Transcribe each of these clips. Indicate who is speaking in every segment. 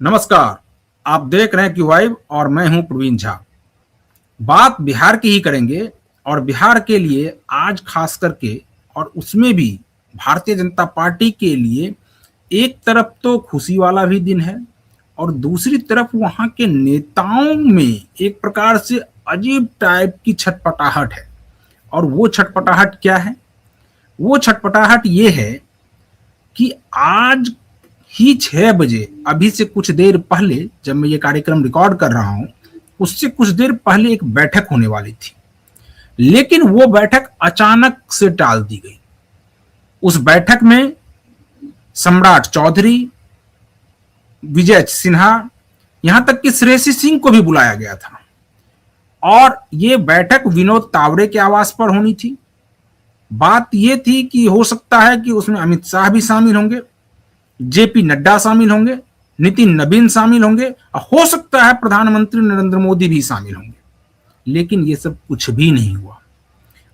Speaker 1: नमस्कार। आप देख रहे हैं क्यू वाइब और मैं हूं प्रवीण झा। बात बिहार की ही करेंगे और बिहार के लिए आज खास करके और उसमें भी भारतीय जनता पार्टी के लिए एक तरफ तो खुशी वाला भी दिन है और दूसरी तरफ वहां के नेताओं में एक प्रकार से अजीब टाइप की छटपटाहट है। और वो छटपटाहट क्या है? वो छटपटाहट ये है कि आज ही 6 बजे, अभी से कुछ देर पहले जब मैं ये कार्यक्रम रिकॉर्ड कर रहा हूं, उससे कुछ देर पहले एक बैठक होने वाली थी, लेकिन वो बैठक अचानक से टाल दी गई। उस बैठक में सम्राट चौधरी, विजय सिन्हा, यहां तक कि श्रेयसी सिंह को भी बुलाया गया था और ये बैठक विनोद तावड़े के आवास पर होनी थी। बात ये थी कि हो सकता है कि उसमें अमित शाह भी शामिल होंगे, जेपी नड्डा शामिल होंगे, नितिन नवीन शामिल होंगे, हो सकता है प्रधानमंत्री नरेंद्र मोदी भी शामिल होंगे। लेकिन ये सब कुछ भी नहीं हुआ।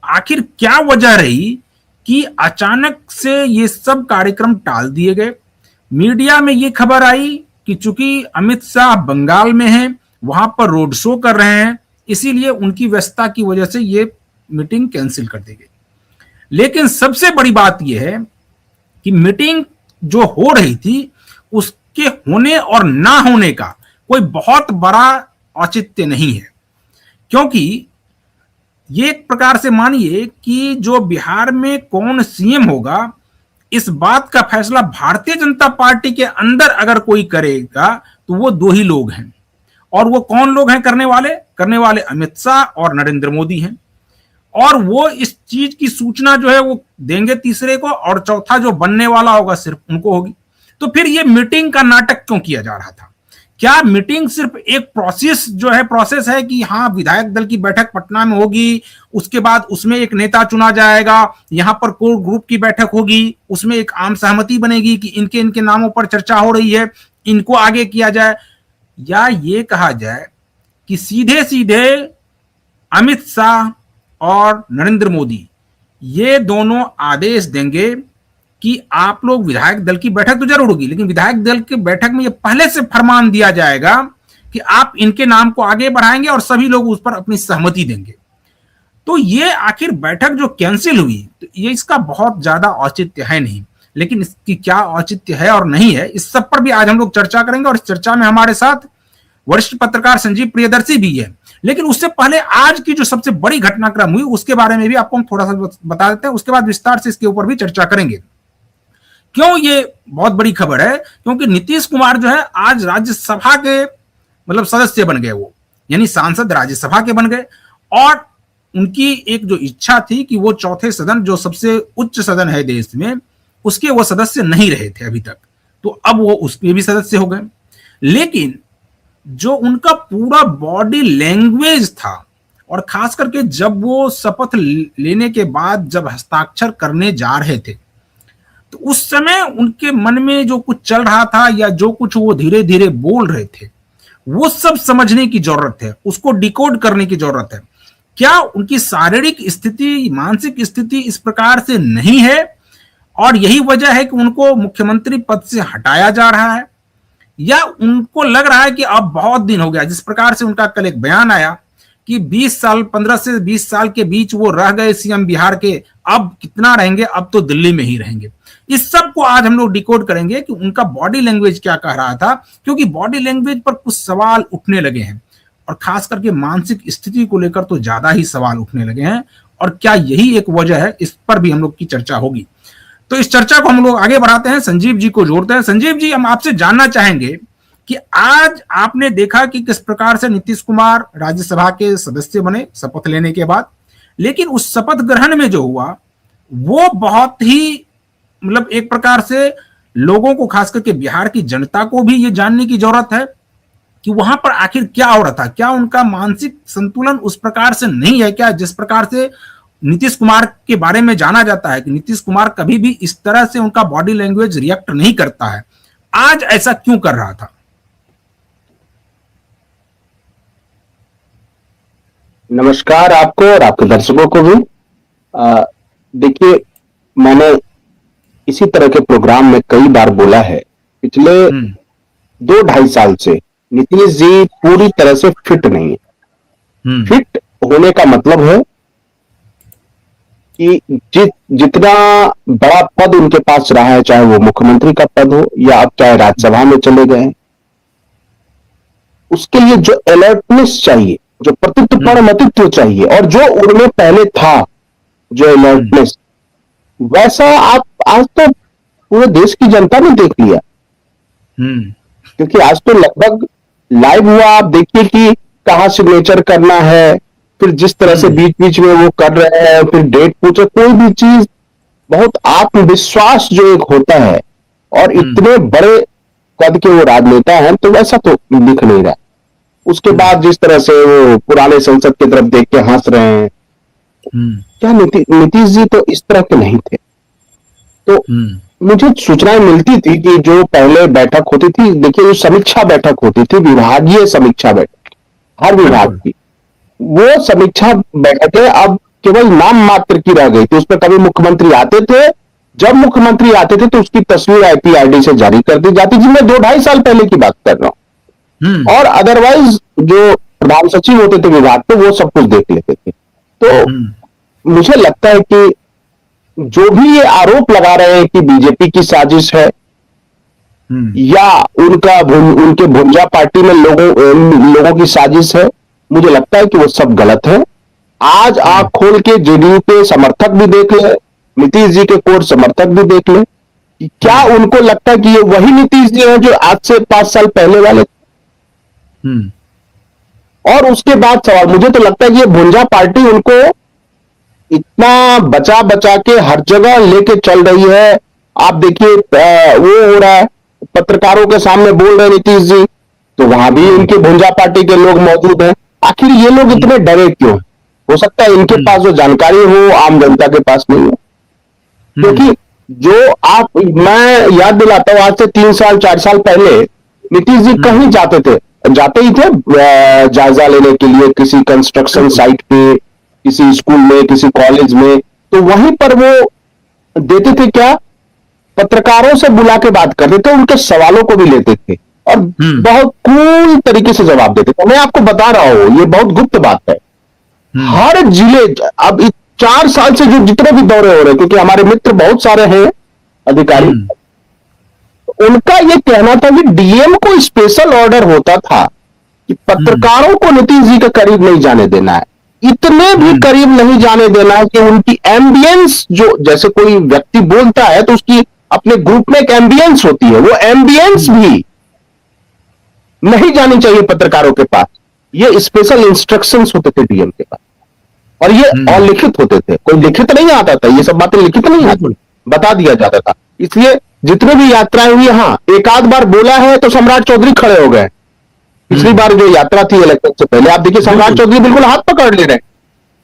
Speaker 1: आखिर क्या वजह रही कि अचानक से ये सब कार्यक्रम टाल दिए गए? मीडिया में ये खबर आई कि चूंकि अमित शाह बंगाल में हैं, वहां पर रोड शो कर रहे हैं, इसीलिए उनकी व्यस्तता की वजह से ये मीटिंग कैंसिल कर दी गई। लेकिन सबसे बड़ी बात यह है कि मीटिंग जो हो रही थी उसके होने और ना होने का कोई बहुत बड़ा औचित्य नहीं है, क्योंकि ये एक प्रकार से मानिए कि जो बिहार में कौन सीएम होगा, इस बात का फैसला भारतीय जनता पार्टी के अंदर अगर कोई करेगा तो वो दो ही लोग हैं। और वो कौन लोग हैं करने वाले अमित शाह और नरेंद्र मोदी हैं। और वो इस चीज की सूचना जो है वो देंगे तीसरे को, और चौथा जो बनने वाला होगा सिर्फ उनको होगी। तो फिर ये मीटिंग का नाटक क्यों किया जा रहा था? क्या मीटिंग सिर्फ एक प्रोसेस है कि हाँ, विधायक दल की बैठक पटना में होगी, उसके बाद उसमें एक नेता चुना जाएगा, यहां पर कोर ग्रुप की बैठक होगी, उसमें एक आम सहमति बनेगी कि इनके इनके नामों पर चर्चा हो रही है, इनको आगे किया जाए? या ये कहा जाए कि सीधे सीधे अमित शाह और नरेंद्र मोदी ये दोनों आदेश देंगे कि आप लोग, विधायक दल की बैठक तो जरूर होगी, लेकिन विधायक दल की बैठक में ये पहले से फरमान दिया जाएगा कि आप इनके नाम को आगे बढ़ाएंगे और सभी लोग उस पर अपनी सहमति देंगे। तो ये आखिर बैठक जो कैंसिल हुई, तो ये इसका बहुत ज्यादा औचित्य है नहीं, लेकिन इसकी क्या औचित्य है और नहीं है, इस सब पर भी आज हम लोग चर्चा करेंगे। और इस चर्चा में हमारे साथ वरिष्ठ पत्रकार संजीव प्रियदर्शी भी है। लेकिन उससे पहले आज की जो सबसे बड़ी घटनाक्रम हुई उसके बारे में भी आपको हम थोड़ा सा बता देते हैं, उसके बाद विस्तार से इसके ऊपर भी चर्चा करेंगे। क्यों ये बहुत बड़ी खबर है? क्योंकि नीतीश कुमार जो है आज राज्यसभा के सदस्य बन गए, वो यानी सांसद राज्यसभा के बन गए। और उनकी एक जो इच्छा थी कि वो चौथे सदन, जो सबसे उच्च सदन है देश में, उसके वो सदस्य नहीं रहे थे अभी तक, तो अब वो उसके भी सदस्य हो गए। लेकिन जो उनका पूरा बॉडी लैंग्वेज था, और खास करके जब वो शपथ लेने के बाद जब हस्ताक्षर करने जा रहे थे, तो उस समय उनके मन में जो कुछ चल रहा था या जो कुछ वो धीरे धीरे बोल रहे थे, वो सब समझने की जरूरत है, उसको डिकोड करने की जरूरत है। क्या उनकी शारीरिक स्थिति, मानसिक स्थिति इस प्रकार से नहीं है और यही वजह है कि उनको मुख्यमंत्री पद से हटाया जा रहा है? या उनको लग रहा है कि अब बहुत दिन हो गया, जिस प्रकार से उनका कल एक बयान आया कि 15 से 20 साल के बीच वो रह गए सीएम बिहार के, अब कितना रहेंगे, अब तो दिल्ली में ही रहेंगे। इस सब को आज हम लोग डिकोड करेंगे कि उनका बॉडी लैंग्वेज क्या कह रहा था, क्योंकि बॉडी लैंग्वेज पर कुछ सवाल उठने लगे हैं और खास करके मानसिक स्थिति को लेकर तो ज्यादा ही सवाल उठने लगे हैं। और क्या यही एक वजह है? इस पर भी हम लोग की चर्चा होगी। तो इस चर्चा को हम लोग आगे बढ़ाते हैं, संजीव जी को जोड़ते हैं। संजीव जी, हम आपसे जानना चाहेंगे कि आज आपने देखा कि किस प्रकार से नीतीश कुमार राज्यसभा के सदस्य बने शपथ लेने के बाद, लेकिन उस शपथ ग्रहण में जो हुआ वो बहुत ही एक प्रकार से लोगों को, खास करके बिहार की जनता को भी ये जानने की जरूरत है कि वहां पर आखिर क्या हो रहा था। क्या उनका मानसिक संतुलन उस प्रकार से नहीं है क्या, जिस प्रकार से नीतीश कुमार के बारे में जाना जाता है कि नीतीश कुमार कभी भी इस तरह से उनका बॉडी लैंग्वेज रिएक्ट नहीं करता है? आज ऐसा क्यों कर रहा था?
Speaker 2: नमस्कार आपको और आपके दर्शकों को भी। देखिए, मैंने इसी तरह के प्रोग्राम में कई बार बोला है, पिछले 2-2.5 साल से नीतीश जी पूरी तरह से फिट नहीं है। फिट होने का मतलब है कि जितना बड़ा पद उनके पास रहा है, चाहे वो मुख्यमंत्री का पद हो या अब चाहे राज्यसभा में चले गए, उसके लिए जो अलर्टनेस चाहिए, जो प्रतित्व चाहिए, और जो उनमें पहले था जो अलर्टनेस, वैसा आप आज तो पूरे देश की जनता ने देख लिया। क्योंकि आज तो लगभग लाइव हुआ। आप देखिए कि कहां सिग्नेचर करना है, फिर जिस तरह से बीच बीच में वो कर रहे हैं, फिर डेट पूछे, कोई भी चीज बहुत आत्मविश्वास जो एक होता है, और इतने बड़े कद के वो राजनेता हैं, तो वैसा तो दिख नहीं रहा। उसके बाद जिस तरह से वो पुराने संसद की तरफ देख के हंस रहे हैं, क्या नीतीश जी तो इस तरह के नहीं थे। तो मुझे सूचनाएं मिलती थी कि जो पहले बैठक होती थी, देखिए जो समीक्षा बैठक होती थी, विभागीय समीक्षा बैठक हर विभाग की, वो समीक्षा बैठकें अब केवल नाम मात्र की रह गई थी। उसमें कभी मुख्यमंत्री आते थे, जब मुख्यमंत्री आते थे तो उसकी तस्वीर IPRD से जारी कर दी जाती थी। मैं 2-2.5 साल पहले की बात कर रहा हूं। और अदरवाइज जो प्रधान सचिव होते थे विभाग पे, वो सब कुछ देख लेते थे। तो मुझे लगता है कि जो भी ये आरोप लगा रहे हैं कि बीजेपी की साजिश है या उनके भुंजा पार्टी में लोगों की साजिश है, मुझे लगता है कि वो सब गलत है। आज आंख खोल के जेडीयू के समर्थक भी देख ले, नीतीश जी के कोर समर्थक भी देख ले, कि क्या उनको लगता है कि ये वही नीतीश जी है जो आज से 5 साल पहले वाले। और उसके बाद सवाल, मुझे तो लगता है कि ये भुंजा पार्टी उनको इतना बचा बचा के हर जगह लेके चल रही है। आप देखिए वो हो रहा है, पत्रकारों के सामने बोल रहे नीतीश जी, तो वहां भी उनकी भुंजा पार्टी के लोग मौजूद हैं। आखिर ये लोग इतने डरे क्यों? हो सकता है इनके पास जो जानकारी हो आम जनता के पास नहीं हो। क्योंकि मैं याद दिलाता हूं, आज से 3 साल 4 साल पहले नीतीश जी कहीं जाते ही थे जायजा लेने के लिए, किसी कंस्ट्रक्शन साइट पे, किसी स्कूल में, किसी कॉलेज में, तो वहीं पर वो देते थे क्या, पत्रकारों से बुला के बात करते थे, उनके सवालों को भी लेते थे और बहुत कूल तरीके से जवाब देते थे। मैं आपको बता रहा हूं, ये बहुत गुप्त बात है। हर जिले, अब 4 साल से जो जितने भी दौरे हो रहे हैं, क्योंकि हमारे मित्र बहुत सारे हैं अधिकारी, उनका ये कहना था कि डीएम को स्पेशल ऑर्डर होता था कि पत्रकारों को नीतीश जी के करीब नहीं जाने देना है, इतने भी करीब नहीं जाने देना है कि उनकी एम्बियंस, जो जैसे कोई व्यक्ति बोलता है तो उसकी अपने ग्रुप में एक एम्बियंस होती है, वो एम्बियंस भी नहीं जानी चाहिए पत्रकारों के पास। ये स्पेशल इंस्ट्रक्शंस होते थे डीएम के पास, और ये अलिखित होते थे, कोई लिखित नहीं आता था, ये सब बातें लिखित नहीं आती, बता दिया जाता था। इसलिए जितने भी यात्राएं हुई, हाँ एक आध बार बोला है तो सम्राट चौधरी खड़े हो गए। पिछली बार जो यात्रा थी इलेक्शन से पहले, आप देखिए सम्राट चौधरी बिल्कुल हाथ पकड़ ले रहे हैं,